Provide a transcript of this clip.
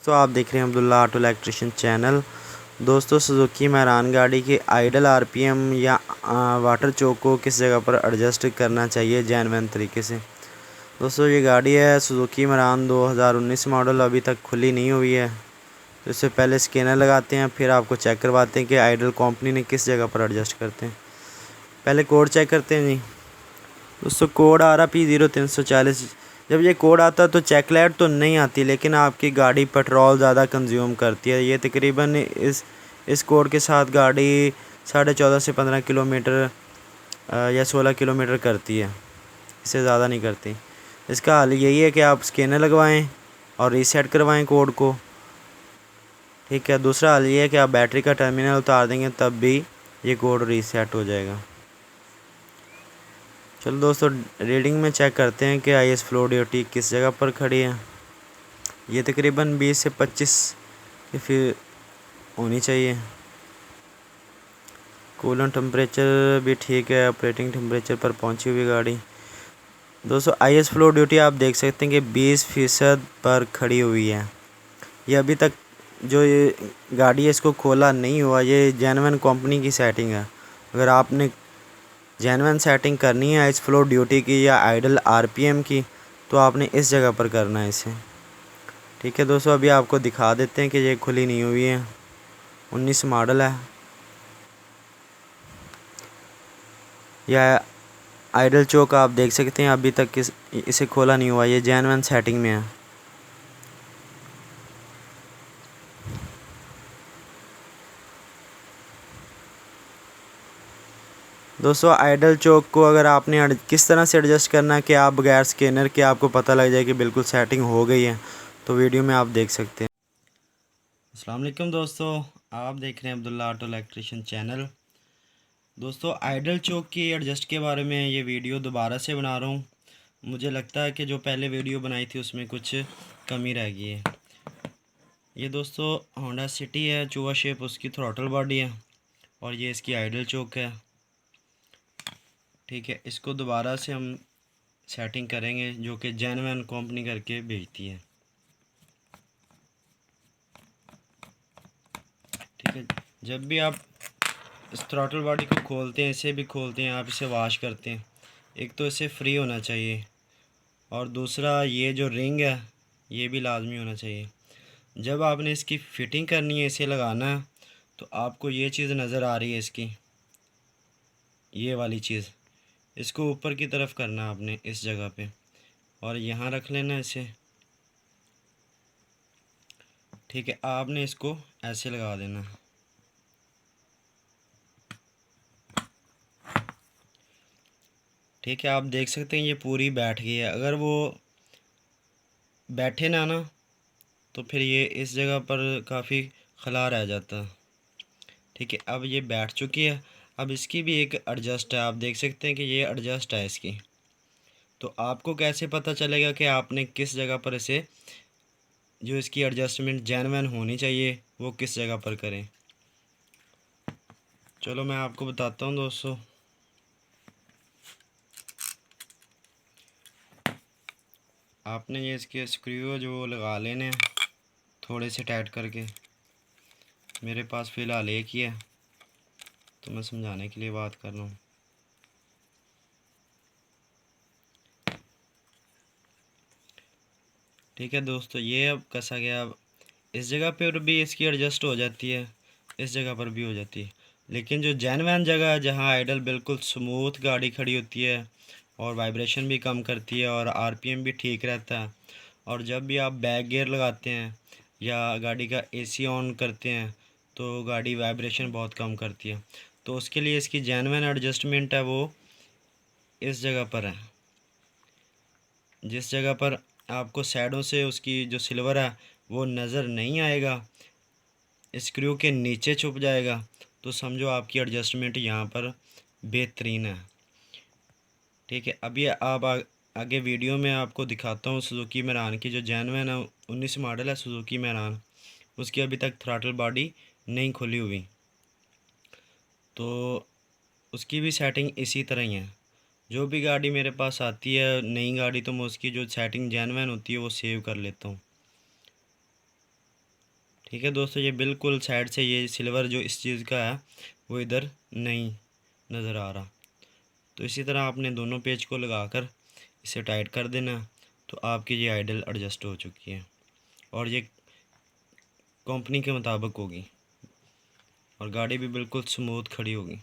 तो आप देख रहे हैं अब्दुल्ला ऑटो इलेक्ट्रिशियन चैनल। दोस्तों, सुजुकी मैरान गाड़ी के आइडल आरपीएम या वाटर चोक को किस जगह पर एडजस्ट करना चाहिए जेन्युइन तरीके से। दोस्तों, ये गाड़ी है सुजुकी मैरान 2019 मॉडल, अभी तक खुली नहीं हुई है। तो इससे पहले स्कैनर लगाते हैं, फिर आपको चेक करवाते हैं कि आइडल कंपनी ने किस जगह पर एडजस्ट करते हैं। पहले कोड चेक करते हैं जी। दोस्तों, कोड आ रहा P0340। जब ये कोड आता है तो चेकलाइट तो नहीं आती, लेकिन आपकी गाड़ी पेट्रोल ज़्यादा कंज्यूम करती है। ये तकरीबन इस कोड के साथ गाड़ी 14.5 से 15 किलोमीटर या 16 किलोमीटर करती है, इससे ज़्यादा नहीं करती। इसका हल यही है कि आप स्कैनर लगवाएं और रीसेट करवाएं कोड को। ठीक है। दूसरा हल ये है कि आप बैटरी का टर्मिनल उतार देंगे, तब भी ये कोड रीसेट हो जाएगा। चलो दोस्तों, रीडिंग में चेक करते हैं कि IS फ्लो ड्यूटी किस जगह पर खड़ी है। ये तकरीबन 20 से 25 की फिर होनी चाहिए। कूलेंट टेम्परेचर भी ठीक है, ऑपरेटिंग टेम्परेचर पर पहुंची हुई गाड़ी। दोस्तों, IS फ्लो ड्यूटी आप देख सकते हैं कि 20% पर खड़ी हुई है। ये अभी तक जो ये गाड़ी है इसको खोला नहीं हुआ, ये जेन्युइन कंपनी की सेटिंग है। अगर आपने जेन्युइन सेटिंग करनी है IS फ्लो ड्यूटी की या आइडल आरपीएम की, तो आपने इस जगह पर करना है इसे। ठीक है दोस्तों, अभी आपको दिखा देते हैं कि ये खुली नहीं हुई है, 19 मॉडल है। यह आइडल चोक आप देख सकते हैं, अभी तक इसे खोला नहीं हुआ, ये जेन्युइन सेटिंग में है। दोस्तों, आइडल चोक को अगर आपने किस तरह से एडजस्ट करना है कि आप बगैर स्कैनर के आपको पता लग जाए कि बिल्कुल सेटिंग हो गई है, तो वीडियो में आप देख सकते हैं। अस्सलाम वालेकुम दोस्तों, आप देख रहे हैं अब्दुल्ला ऑटो इलेक्ट्रिशियन चैनल। दोस्तों, आइडल चोक की एडजस्ट के बारे में ये वीडियो दोबारा से बना रहा हूँ। मुझे लगता है कि जो पहले वीडियो बनाई थी उसमें कुछ कमी रह गई है। ये दोस्तों होंडा सिटी है, चूहा शेप उसकी थ्रॉटल बॉडी है और ये इसकी आइडल चोक है। ठीक है, इसको दोबारा से हम सेटिंग करेंगे, जो कि जेन्युइन कंपनी करके भेजती है। ठीक है, जब भी आप इस थ्रॉटल बॉडी को खोलते हैं, इसे भी खोलते हैं, आप इसे वॉश करते हैं, एक तो इसे फ्री होना चाहिए और दूसरा ये जो रिंग है ये भी लाजमी होना चाहिए। जब आपने इसकी फ़िटिंग करनी है, इसे लगाना है, तो आपको ये चीज़ नज़र आ रही है इसकी, ये वाली चीज़, इसको ऊपर की तरफ करना है आपने इस जगह पे और यहाँ रख लेना इसे। ठीक है, आपने इसको ऐसे लगा देना। ठीक है, आप देख सकते हैं ये पूरी बैठ गई है। अगर वो बैठे ना तो फिर ये इस जगह पर काफ़ी खला रह जाता। ठीक है, अब ये बैठ चुकी है। अब इसकी भी एक एडजस्ट है, आप देख सकते हैं कि ये एडजस्ट है इसकी। तो आपको कैसे पता चलेगा कि आपने किस जगह पर इसे, जो इसकी एडजस्टमेंट जेन्युइन होनी चाहिए, वो किस जगह पर करें। चलो मैं आपको बताता हूँ दोस्तों। आपने ये इसके स्क्रू जो लगा लेने हैं थोड़े से टाइट करके। मेरे पास फ़िलहाल एक ही है तो मैं समझाने के लिए बात कर रहा हूँ। ठीक है दोस्तों, ये अब कसा गया। अब इस जगह पर भी इसकी एडजस्ट हो जाती है, इस जगह पर भी हो जाती है, लेकिन जो जेन्युइन जगह है जहाँ आइडल बिल्कुल स्मूथ गाड़ी खड़ी होती है और वाइब्रेशन भी कम करती है और आरपीएम भी ठीक रहता है, और जब भी आप बैक गियर लगाते हैं या गाड़ी का एसी ऑन करते हैं तो गाड़ी वाइब्रेशन बहुत कम करती है, तो उसके लिए इसकी जेन्युइन एडजस्टमेंट है वो इस जगह पर है। जिस जगह पर आपको साइडों से उसकी जो सिल्वर है वो नज़र नहीं आएगा, स्क्रू के नीचे छुप जाएगा, तो समझो आपकी एडजस्टमेंट यहाँ पर बेहतरीन है। ठीक है, अभी आप आगे वीडियो में आपको दिखाता हूँ सुजुकी मैरान की जो जेन्युइन है 19 मॉडल है सुजुकी मैरान, उसकी अभी तक थ्रॉटल बॉडी नहीं खुली हुई, तो उसकी भी सेटिंग इसी तरह ही है। जो भी गाड़ी मेरे पास आती है नई गाड़ी, तो मैं उसकी जो सेटिंग जेन्युइन होती है वो सेव कर लेता हूँ। ठीक है दोस्तों, ये बिल्कुल साइड से ये सिल्वर जो इस चीज़ का है वो इधर नहीं नज़र आ रहा। तो इसी तरह आपने दोनों पेज को लगाकर इसे टाइट कर देना। तो आपकी ये आइडल एडजस्ट हो चुकी है और ये कंपनी के मुताबिक होगी और गाड़ी भी बिल्कुल स्मूथ खड़ी होगी।